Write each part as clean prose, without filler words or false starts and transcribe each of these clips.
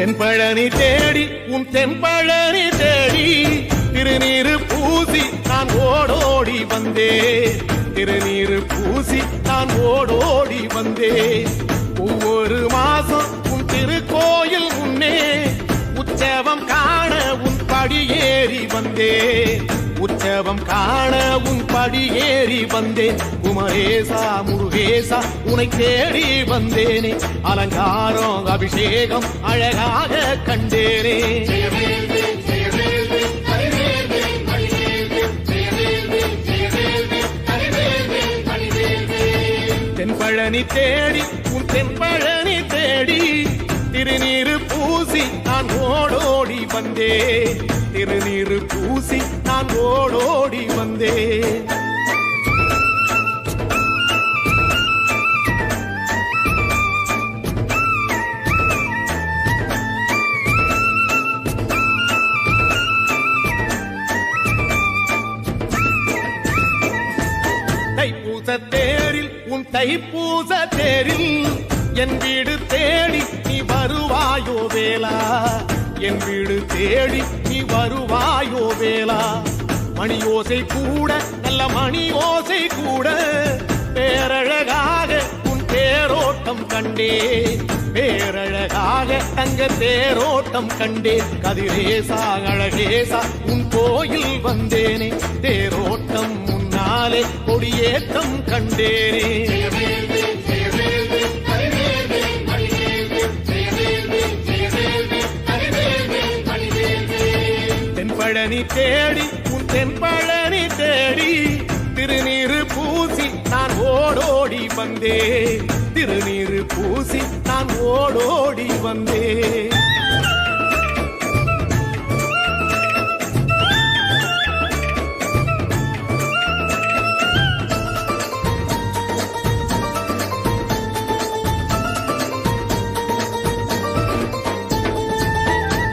தென்பழனி தேடி உன் தென்பழனி தேடி திருநீரு பூசி நான் ஓடோடி வந்தே திருநீரு பூசி நான் ஓடோடி வந்தே ஒவ்வொரு மாசம் உன் திருக்கோயில் முன்னே உற்சவம் காண உன் படியேறி வந்தே உற்சவம் காண உன் படியேறி வந்தேன் குமரேசா முருகேசா உனை தேடி வந்தேனே அலங்காரம் அபிஷேகம் அழகாக கண்டேனே தென்பழனி தேடி உன் தென்பழனி தேடி திருநீரு பூசி நான் ஓடோடி வந்தே திருநீரு பூசி நான் ஓடோடி வந்தே தைப்பூச தேரில் உன் தைப்பூச தேரில் என் வீடு தேடி நீ வருவாயோ வேளா என் வீடு தேடி நீ வருவாயோ வேளா மணி ஓசை கூட நல்ல மணி ஓசை கூட பேரழகாக உன் தேரோட்டம் கண்டே பேரழகாக தங்க தேரோட்டம் கண்டே கதிரேசா அழகேசா உன் கோயில் வந்தேனே தேரோட்டம் முன்னாலே கொடியேற்றம் கண்டேனே தென்பழனி தேடி உன் தென்பழனி தேடி திருநீரு பூசி நான் ஓடோடி வந்தே திருநீரு பூசி நான் ஓடோடி வந்தே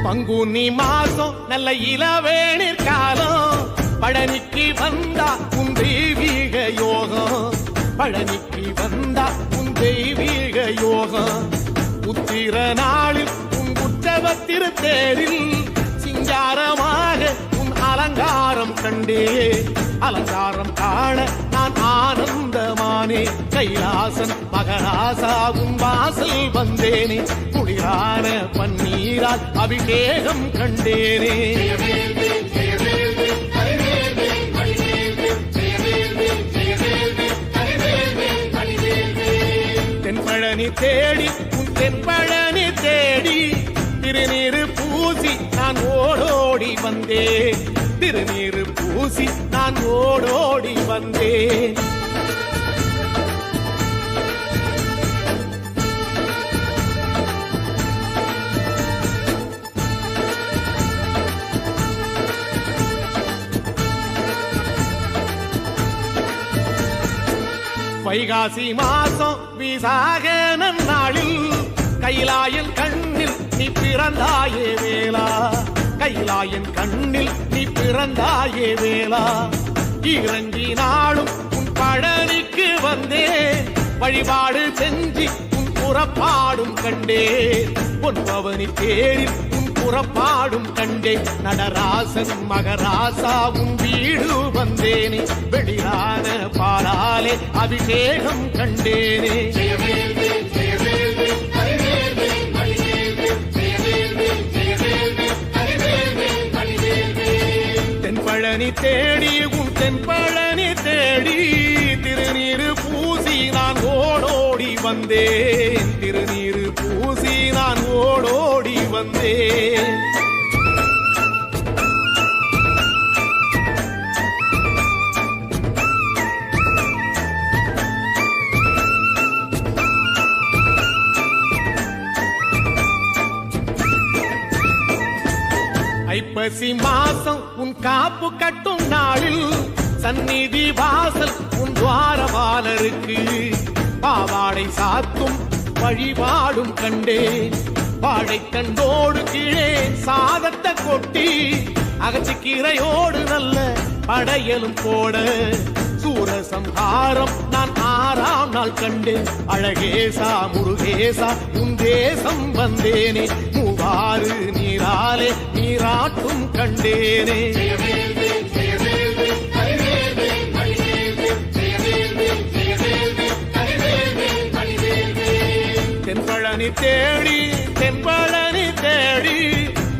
பங்குனி மாசம் நல்ல இளவேணிற் காலம் பழனிக்கு வந்தா உன் தெய்வீக யோகம் பழனிக்கு வந்தா உன் தெய்வீக யோகம் உத்திர நாளில் உன் உற்சவ திருத்தேரில் சிங்காரமாக உன் அலங்காரம் கண்டே அலங்காரம் காண நான் ஆனந்தமானே கைலாசன் மகராசா உன் வாசல் வந்தேனே குளிரான பன்னீரால் அபிஷேகம் கண்டேனே தென்பழனி தேடி உன் தென்பழனி தேடி திருநீரு பூசி நான் ஓடோடி வந்தே திருநீரு பூசி நான் ஓடோடி வந்தேன் வைகாசி மாசம் விசாக நன்னாளில் கைலாயன் கண்ணில் நீ பிறந்தாயே வேளா கைலாயன் கண்ணில் நீ பிறந்தாயே வேளா இறங்கி நாளும் உன் பழனிக்கு வந்தே வழிபாடு செஞ்சு உன் புறப்பாடும் கண்டே பொன்பவனி தேரில் உன் புறப்பாடும் கண்டே நடராசன் மகராசா உன் வீடு வந்தேனே வெளியான பாலாலே அபிஷேகம் கண்டேனே தென்பழனி தேடி உன் தென்பழனி தேடி திருநீரு பூசி நான் ஓடோடி வந்தேன் திருநீரு பூசி நான் ஓடோடி வந்தேன் ஐப்பசி மாசம் உன் காப்பு கட்டும் நாளில் சந்நிதி வாசல் உன் துவாரபாலருக்கு பாவாடை சாத்தும் வழிபாடும் கண்டே வாழைக்கண்டோடு கீழே சாதத்தை கொட்டி அகச்சிக்கீரையோடு நல்ல படையலும் போட சூரசம்ஹாரம் நான் 6ஆம் நாள் கண்டேன் அழகேசா முருகேசா உன் தேசம் வந்தேனே ஆறு நீராலே நீராட்டும் கண்டேனே. தென்பழனி தேடி தென்பழனி தேடி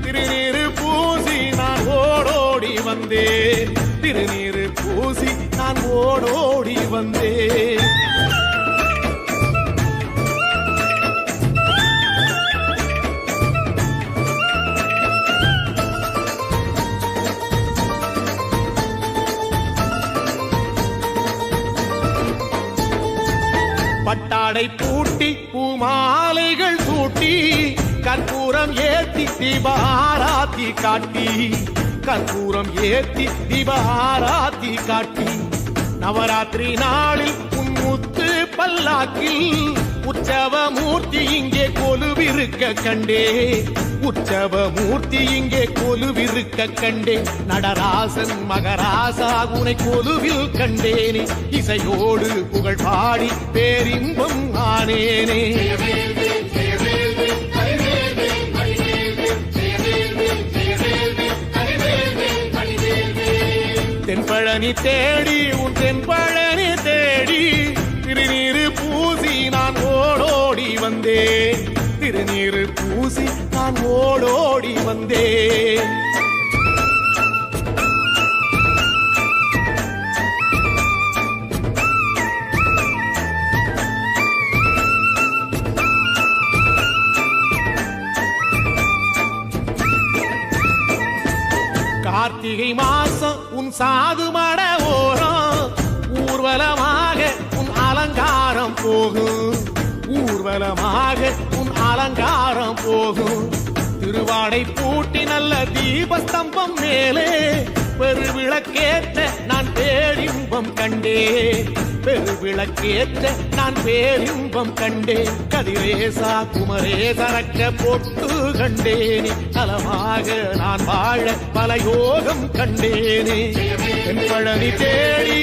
திருநீரு பூசி நான் ஓடோடி வந்தேன். திருநீரு பூசி நான் ஓடோடி வந்தேன். பட்டாடை பூட்டி பூமாலைகள் சூட்டி கற்பூரம் ஏத்தி தீபாராத்தி காட்டி கற்பூரம் ஏத்தி தீபாராத்தி காட்டி நவராத்திரி நாளில் முத்து பல்லாக்கில் உற்சவ மூர்த்தி இங்கே கொலுவிருக்க கண்டே. உற்சவ மூர்த்தி இங்கே கொலுவிருக்க கண்டே. நடராசன் மகராசா உனை கொலுவில் கண்டேனே. இசையோடு புகழ் பாடி பேரின்பம் ஆனேனே. தென்பழனி தேடி உன் தென்பழனி தேடி திருநீரு பூசி நான் ஓடோடி வந்தேன். திருநீரு பூசி நான் ஓடோடி வந்தேன். கார்த்திகை மாசம் உன் சாது மட ஓரம் ஊர்வலமாக உன் அலங்காரம் போகும். ஊர்வலமாக உன் அலங்காரம் போகும். திருவாடை பூட்டி நல்ல தீபஸ்தம்பம் மேலே பெருவிளக்கேற்ற நான் பேரின்பம் கண்டேன். பெருவிளக்கேற்ற நான் பேரின்பம் கண்டேன். கதிரேசா குமரேசரக்க பொட்டு கண்டேனே. நலமாக நான் வாழ பல யோகம் கண்டேனே. தென்பழனி தேடி